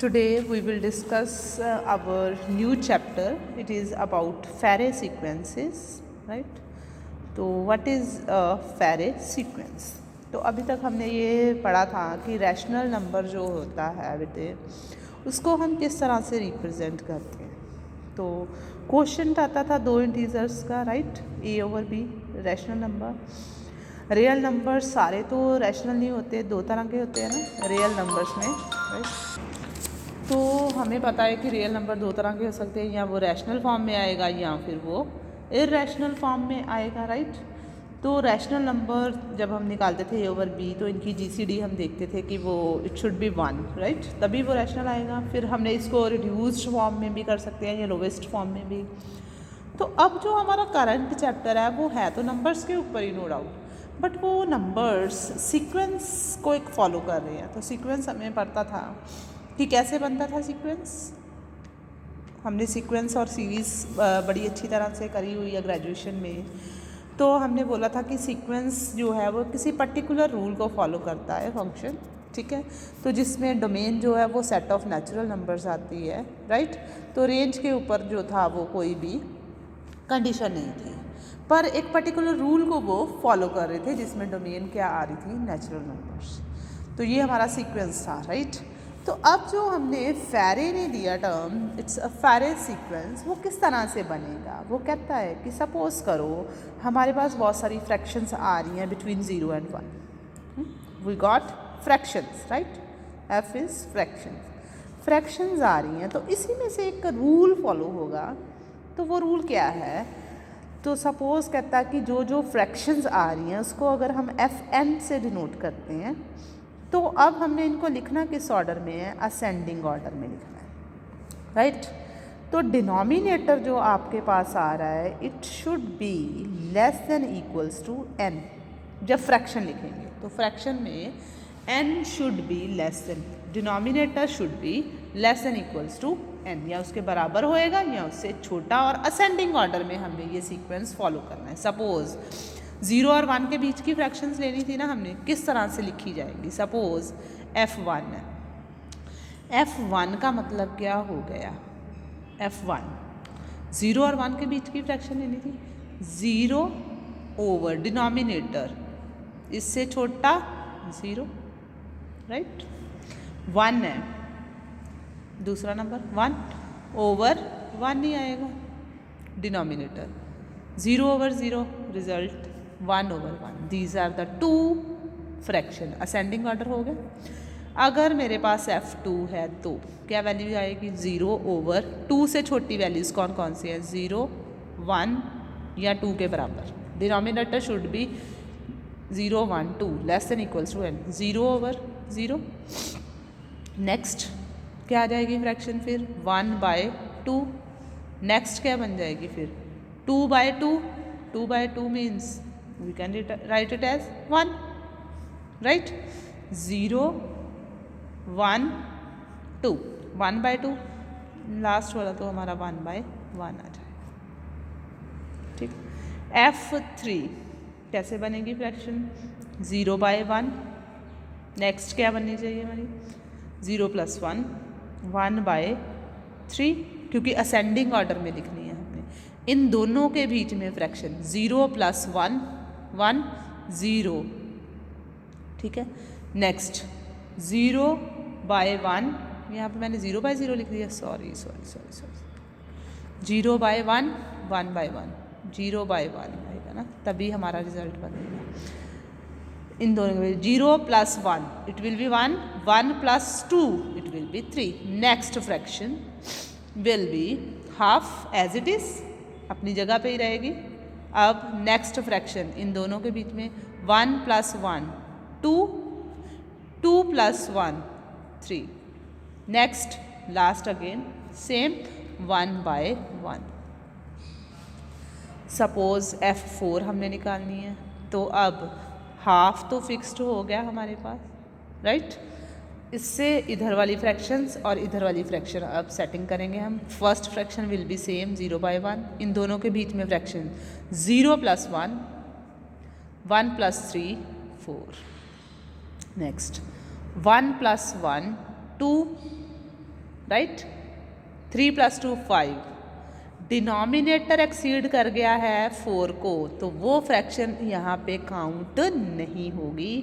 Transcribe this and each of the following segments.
Today we will discuss our new chapter. It is about Fourier sequences, right? तो what is a Fourier sequence? तो अभी तक हमने ये पढ़ा था कि रैशनल नंबर जो होता है बेटे उसको हम किस तरह से रिप्रेजेंट करते हैं। तो क्वेश्चन आता था दो इंटीजर्स का, राइट, ए over B rational number. Real number सारे तो रैशनल नहीं होते, दो तरह के होते हैं ना रियल नंबर्स में, राइट। तो हमें पता है कि रियल नंबर दो तरह के हो सकते हैं, या वो रैशनल फॉर्म में आएगा या फिर वो इररेशनल फॉर्म में आएगा, राइट। तो रैशनल नंबर जब हम निकालते थे ए ओवर बी तो इनकी जीसीडी हम देखते थे कि वो इट शुड बी 1, राइट, तभी वो रैशनल आएगा। फिर हमने इसको रिड्यूस्ड फॉर्म में भी कर सकते हैं या लोवेस्ट फॉर्म में भी। तो अब जो हमारा करंट चैप्टर है वो है तो नंबर्स के ऊपर ही, नो डाउट, बट वो नंबर्स सीक्वेंस को एक फॉलो कर रहे हैं। तो सीक्वेंस हमें पता था कि कैसे बनता था सीक्वेंस। हमने सीक्वेंस और सीरीज़ बड़ी अच्छी तरह से करी हुई है ग्रेजुएशन में। तो हमने बोला था कि सीक्वेंस जो है वो किसी पर्टिकुलर रूल को फॉलो करता है फंक्शन, ठीक है। तो जिसमें डोमेन जो है वो सेट ऑफ नेचुरल नंबर्स आती है, राइट। तो रेंज के ऊपर जो था वो कोई भी कंडीशन नहीं थी, पर एक पर्टिकुलर रूल को वो फॉलो कर रहे थे जिसमें डोमेन क्या आ रही थी, नेचुरल नंबर्स। तो ये हमारा सीक्वेंस था, राइट। तो अब जो हमने फेरे ने दिया टर्म, इट्स अ फेरे सीक्वेंस, वो किस तरह से बनेगा। वो कहता है कि सपोज करो हमारे पास बहुत सारी फ्रैक्शंस आ रही हैं between 0 and 1। We got fractions, right, F is fractions आ रही हैं। तो इसी में से एक रूल फॉलो होगा। तो वो रूल क्या है, तो सपोज़ कहता है कि जो जो फ्रैक्शंस आ रही हैं उसको अगर हम एफ एन से डिनोट करते हैं, तो अब हमने इनको लिखना किस ऑर्डर में है, असेंडिंग ऑर्डर में लिखना है, राइट। तो डिनोमिनेटर जो आपके पास आ रहा है it should be less than equals to N. जब फ्रैक्शन लिखेंगे तो फ्रैक्शन में N should be less than, denominator should be less than equals to N, या उसके बराबर होएगा या उससे छोटा, और असेंडिंग ऑर्डर में हमें ये सीक्वेंस फॉलो करना है। सपोज 0 और 1 के बीच की फ्रैक्शंस लेनी थी ना हमने, किस तरह से लिखी जाएगी। सपोज F1 है, F1 का मतलब क्या हो गया, F1 0 और 1 के बीच की फ्रैक्शन लेनी थी, 0 ओवर डिनोमिनेटर इससे छोटा 0, राइट। 1 है दूसरा नंबर, 1 ओवर 1 नहीं आएगा denominator, 0 over 0 result 1 over 1। These are the two fraction, ascending order हो गया। अगर मेरे पास F2 है तो क्या वैल्यू आएगी, 0 ओवर 2 से छोटी वैल्यूज़ कौन कौन सी है, 0, 1 या 2 के बराबर। Denominator should be 0, 1, 2 less than equals to N, 0 over 0। Next क्या आ जाएगी फ्रैक्शन फिर, 1/2। नेक्स्ट क्या बन जाएगी फिर, 2/2। 2/2 means we can write it as 1, right. 0, 1, 2, 1/2, last वाला तो हमारा 1/1 आ जाएगा, ठीक। F3 कैसे बनेगी फ्रैक्शन, 0/1। नेक्स्ट क्या बननी चाहिए हमारी, 0 + 1, 1/3, क्योंकि असेंडिंग ऑर्डर में लिखनी है हमने। इन दोनों के बीच में फ्रैक्शन 0 + 1, 1, 0, ठीक है। नेक्स्ट 0/1, यहाँ पे मैंने 0/0 लिख दिया, सॉरी 0/1, 1/1, 0/1 आएगा ना, तभी हमारा रिजल्ट बनेगा। इन दोनों में 0 + 1 it will be 1, 1 + 2 it will be 3। Next fraction will be half as it is, अपनी जगह पे ही रहेगी। अब नेक्स्ट फ्रैक्शन इन दोनों के बीच में 1 + 1 2, 2 + 1 3। Next last again same 1/1। Suppose F4 हमने निकालनी है, तो अब हाफ तो फिक्स्ड हो गया हमारे पास, राइट। इससे इधर वाली फ्रैक्शंस और इधर वाली फ्रैक्शन अब सेटिंग करेंगे हम। First fraction will B same 0/1, इन दोनों के बीच में fraction 0 + 1, 1 + 3 4। Next 1 + 1 2, right. 3 + 2 5, denominator exceed कर गया है 4 को, तो वो फ्रैक्शन यहाँ पे काउंट नहीं होगी,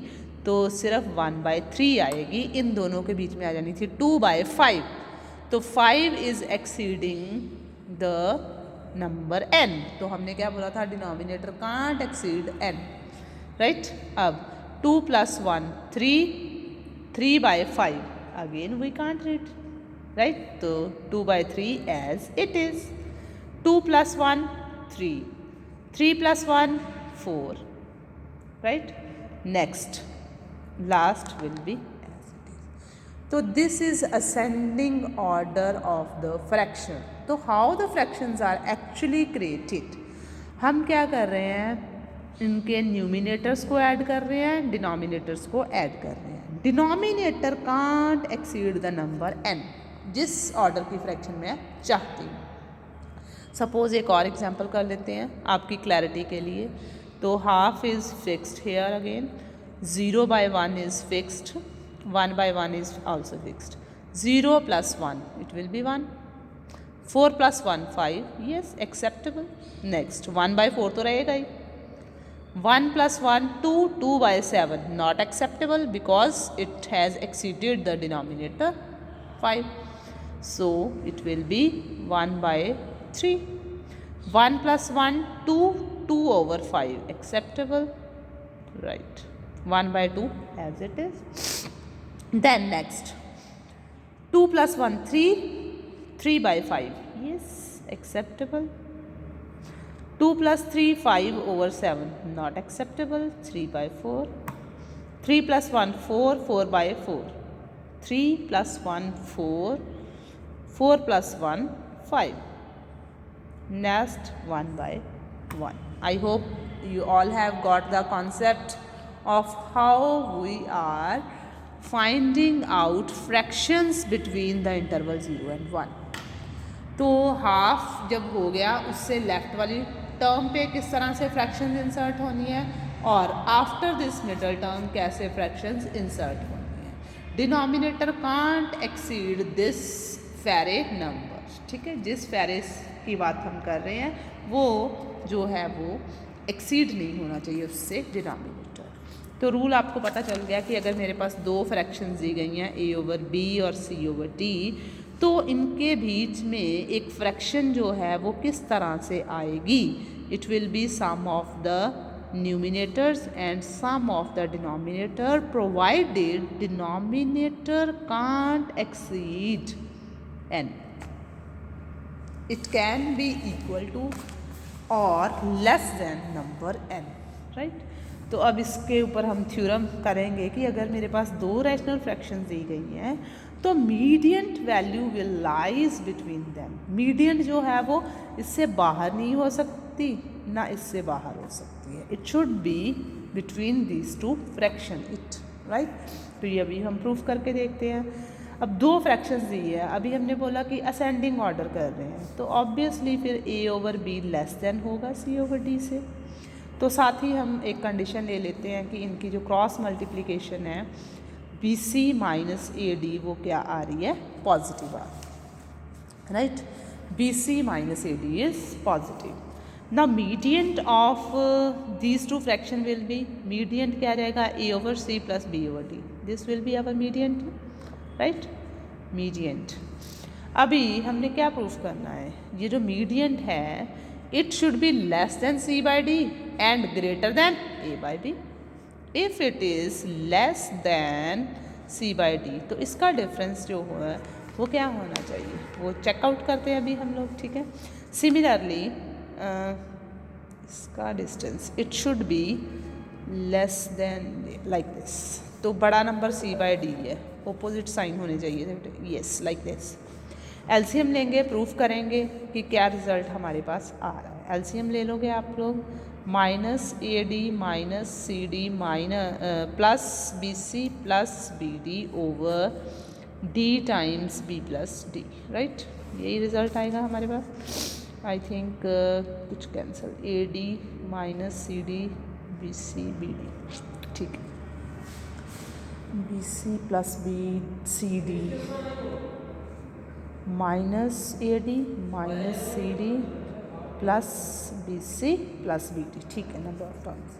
तो सिर्फ 1/3 आएगी, इन दोनों के बीच में आ जानी थी 2/5। तो 5 is exceeding the number n, तो हमने क्या बोला था, denominator can't exceed n, right. अब 2 + 1 3, 3/5, again we can't read, right, तो 2/3 as it is. 2 + 1 3, 3 + 1 4, right. Next last will be as it is. तो this is ascending order of the fraction. तो how the fractions are actually created, हम क्या कर रहे हैं, इनके न्यूमिनेटर्स को ऐड कर रहे हैं, डिनोमिनेटर्स को ऐड कर रहे हैं। Denominator can't exceed the number n, जिस ऑर्डर की फ्रैक्शन मैं चाहती हूँ। सपोज एक और एग्जांपल कर लेते हैं आपकी क्लैरिटी के लिए। तो half is fixed here again, 0/1 is fixed, 1/1 is also fixed, 0 + 1 it will be 1, 4 + 1 5, yes acceptable। Next 1/4 तो रहेगा ही, 1 + 1 2, 2/7 not acceptable because it has exceeded the denominator 5, so it will be 1/3। 1 + 1 2, 2/5 acceptable, right, 1/2 as it is। Then next 2 + 1 3, 3/5, yes acceptable। 2 + 3 5/7 not acceptable, 3/4। 3 + 1 4, 4/4, 3 + 1 4, 4 + 1 5, next 1/1। I hope you all have got the concept of how we are finding out fractions between the interval 0 and 1। तो half जब हो गया, उससे left वाली term पे किस तरह से फ्रैक्शंस इंसर्ट होनी है, और आफ्टर दिस मिडल टर्म कैसे फ्रैक्शंस इंसर्ट होनी है। डिनोमिनेटर कांट एक्सीड दिस फेरे नंबर, ठीक है, जिस फेरे की बात हम कर रहे हैं वो जो है वो एक्सीड नहीं होना चाहिए उससे डिनोमिनेटर। तो रूल आपको पता चल गया कि अगर मेरे पास दो फ्रैक्शंस दी गई हैं a/b और c/d, तो इनके बीच में एक फ्रैक्शन जो है वो किस तरह से आएगी, it will be sum of the numerators and sum of the denominator, provided denominator can't exceed n, it can be equal to or less than number n, right। तो अब इसके ऊपर हम थ्योरम करेंगे कि अगर मेरे पास दो रैशनल फ्रैक्शंस दी गई हैं तो mediant value will lies between them. Mediant जो है वो इससे बाहर नहीं हो सकती ना इससे बाहर हो सकती है, it should be between these two fraction it, right. तो ये अभी हम प्रूफ करके देखते हैं। अब दो फ्रैक्शंस दी है, अभी हमने बोला कि असेंडिंग ऑर्डर कर रहे हैं, तो ऑब्वियसली फिर a/b लेस देन होगा c/d से। तो साथ ही हम एक कंडीशन ले लेते हैं कि इनकी जो क्रॉस मल्टीप्लिकेशन है BC - AD वो क्या आ रही है, पॉजिटिव आ रही है, right. BC - AD is positive. Now mediant of these two fraction will be, mediant क्या रहेगा, a/c + b/d, this will be our mediant, right, mediant. अभी हमने क्या प्रूफ करना है, ये जो मीडियंट है it should be less then c/d and greater than a/b। If it is less than c/d तो इसका डिफरेंस जो है वो क्या होना चाहिए, वो चेकआउट करते हैं अभी हम लोग, ठीक है। सिमिलरली इसका distance it should be less then like this, तो बड़ा नंबर c/d है, ऑपोजिट साइन होने चाहिए, यस लाइक दिस। एलसीएम लेंगे, प्रूफ करेंगे कि क्या रिजल्ट हमारे पास आ रहा है। एलसीएम ले लोगे आप लोग, -AD - CD plus BC plus BD over D times B + D, right, यही रिजल्ट आएगा हमारे पास। आई थिंक कुछ cancel, AD - CD BC BD, ठीक है, BC + BCD -AD - CD plus BC plus BD, ठीक है, नंबर ऑफ टर्म्स।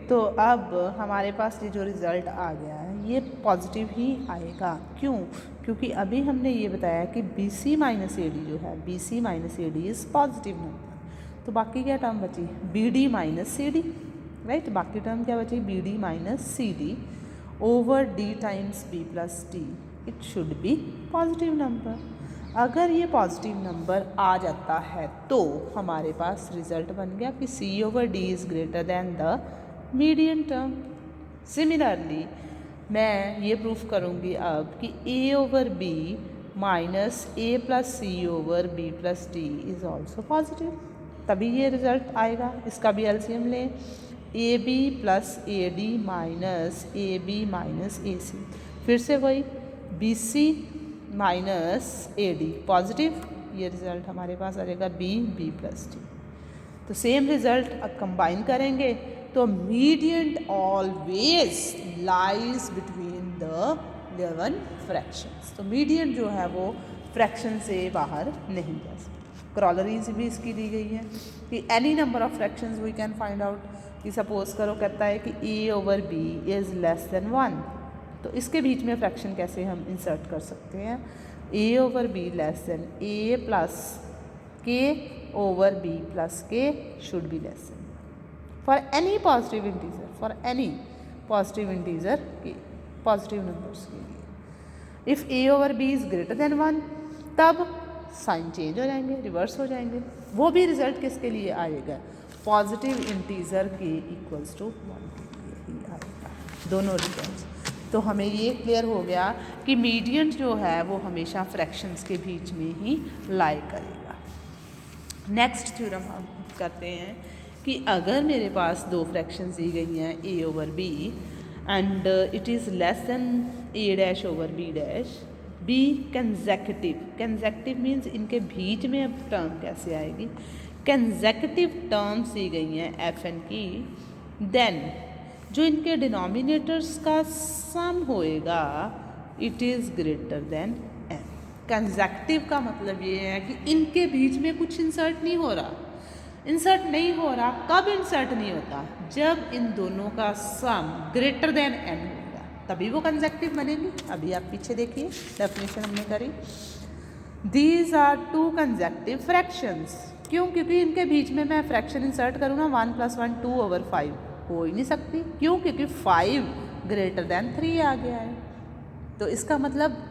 तो अब हमारे पास ये जो रिज़ल्ट आ गया है ये पॉजिटिव ही आएगा। क्यों? क्योंकि अभी हमने ये बताया कि BC - AD जो है, BC - AD is positive number. तो बाकी क्या टर्म बची? BD - CD, right. बाकी टर्म क्या बची? BD - CD over D times B plus D, it should B positive number. अगर ये पॉजिटिव नंबर आ जाता है तो हमारे पास रिजल्ट बन गया कि C/D is greater than the median term. Similarly मैं ये प्रूफ करूँगी अब कि A/B minus A plus C/B plus D is also positive, तभी ये रिज़ल्ट आएगा। इसका भी एलसीएम लें, AB plus AD minus AB minus AC, फिर से वही BC माइनस AD पॉजिटिव, ये रिज़ल्ट हमारे पास आ जाएगा B प्लस D। तो सेम रिज़ल्ट अब कंबाइन करेंगे तो median always lies between the given fractions. तो मीडियन जो है वो फ्रैक्शन से बाहर नहीं जा सकता। क्रॉलरीज भी इसकी दी गई है कि any number of fractions we can find out. कि सपोज करो कहता है कि A/B इज़ लेस देन 1, तो इसके बीच में फ्रैक्शन कैसे हम इंसर्ट कर सकते हैं? A/B less than A plus K/B plus K should be less then for any positive integer, for any positive integer के पॉजिटिव नंबर्स के लिए। If A/B is greater than 1 तब साइन चेंज हो जाएंगे, रिवर्स हो जाएंगे। वो भी रिजल्ट किसके लिए आएगा? पॉजिटिव इंटीजर के इक्वल्स टू 1 के लिए ही आएगा, दोनों रिजल्ट्स। तो हमें ये क्लियर हो गया कि मीडियन जो है वो हमेशा फ्रैक्शंस के बीच में ही लाई करेगा। नेक्स्ट थ्योरम हम करते हैं कि अगर मेरे पास दो फ्रैक्शंस दी गई हैं A/B and it is less than A'/B', be consecutive. Consecutive means इनके बीच में अब टर्म कैसे आएगी? कंसेक्यूटिव टर्म्स दी गई हैं FN की, देन जो इनके डिनोमिनेटर्स का सम होएगा it is greater then n। Consecutive का मतलब ये है कि इनके बीच में कुछ इंसर्ट नहीं हो रहा। इंसर्ट नहीं हो रहा कब इंसर्ट नहीं होता? जब इन दोनों का सम ग्रेटर देन n होगा, तभी वो कंसेक्यूटिव बनेंगे। अभी आप पीछे देखिए डेफिनेशन हमने करी, these are two consecutive fractions. क्यों? क्योंकि इनके बीच में मैं फ्रैक्शन इंसर्ट करूँ ना 1 + 1 2/5 हो ही नहीं सकती। क्यों? क्योंकि 5 ग्रेटर देन 3 आ गया है। तो इसका मतलब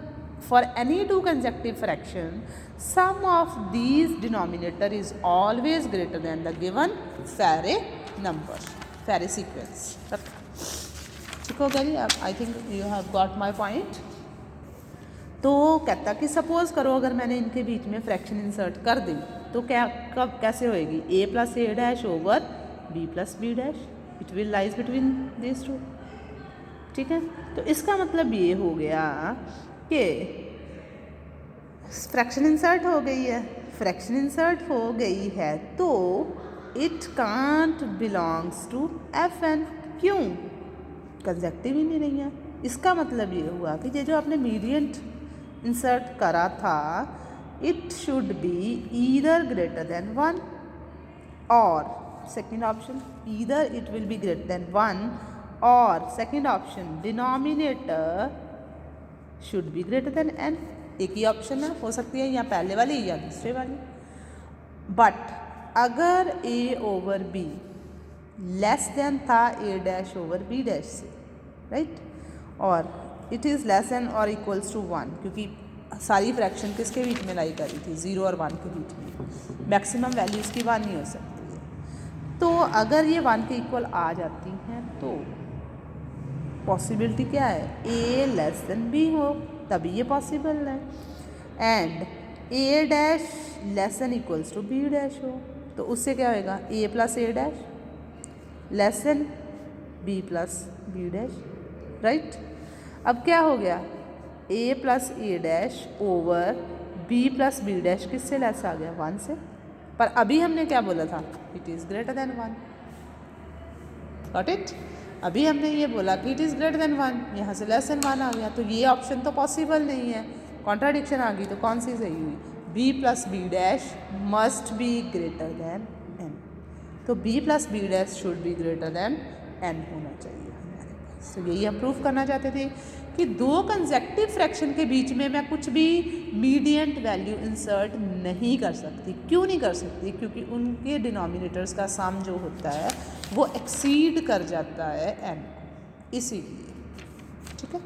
for any two consecutive fraction sum of these denominator is always greater than the given Farey number, Farey sequence. ठीक हो गई? अब I think you have got my point. तो कहता कि सपोज करो अगर मैंने इनके बीच में फ्रैक्शन इंसर्ट कर दी तो क्या कब कैसे होएगी? A + A' over B + B', it will lies between this two. ठीक है, तो इसका मतलब ये हो गया कि फ्रैक्शन इंसर्ट हो गई है। फ्रैक्शन इंसर्ट हो गई है तो it can't belongs to FN। क्यों? कंसेक्यूटिव ही नहीं रही है। इसका मतलब ये हुआ कि ये जो आपने मीडियन इंसर्ट करा था it should be either greater than 1 और second option either it will be greater than 1 और second option denominator should be greater than n। एक ही ऑप्शन है, हो सकती है या पहले वाली या दूसरे वाली। बट अगर A/B लेस देन था A'/B' से, राइट, और इट इज़ लेस देन और इक्वल्स टू 1, क्योंकि सारी फ्रैक्शन किसके बीच में लाई करी थी? 0 और 1 के बीच में। मैक्सिमम वैल्यू इसकी 1 नहीं हो सकती है। तो अगर ये 1 के इक्वल आ जाती हैं तो पॉसिबिलिटी क्या है? A लेस देन B हो, तभी ये पॉसिबल है। And A' less than equals to B' हो, तो उससे क्या होएगा? A + A' less than B + B', right. अब क्या हो गया? A + A' over B + B' किससे लेस आ गया? 1 से। पर अभी हमने क्या बोला था? It is greater than 1। Got it? अभी हमने ये बोला कि इट इज़ ग्रेटर देन 1, यहाँ से लेस देन 1 आ गया, तो ये ऑप्शन तो पॉसिबल नहीं है। कॉन्ट्राडिक्शन आ गई तो कौन सी सही हुई, B plus B dash must be greater than N, तो B plus B dash should be greater than N होना चाहिए हमारे पास। तो यही हम प्रूफ करना चाहते थे कि दो कंसेक्टिव फ्रैक्शन के बीच में मैं कुछ भी मीडियंट वैल्यू इंसर्ट नहीं कर सकती। क्यों नहीं कर सकती, क्योंकि उनके डिनोमिनेटर्स का सम जो होता है वो एक्सीड कर जाता है एन, इसीलिए। ठीक है।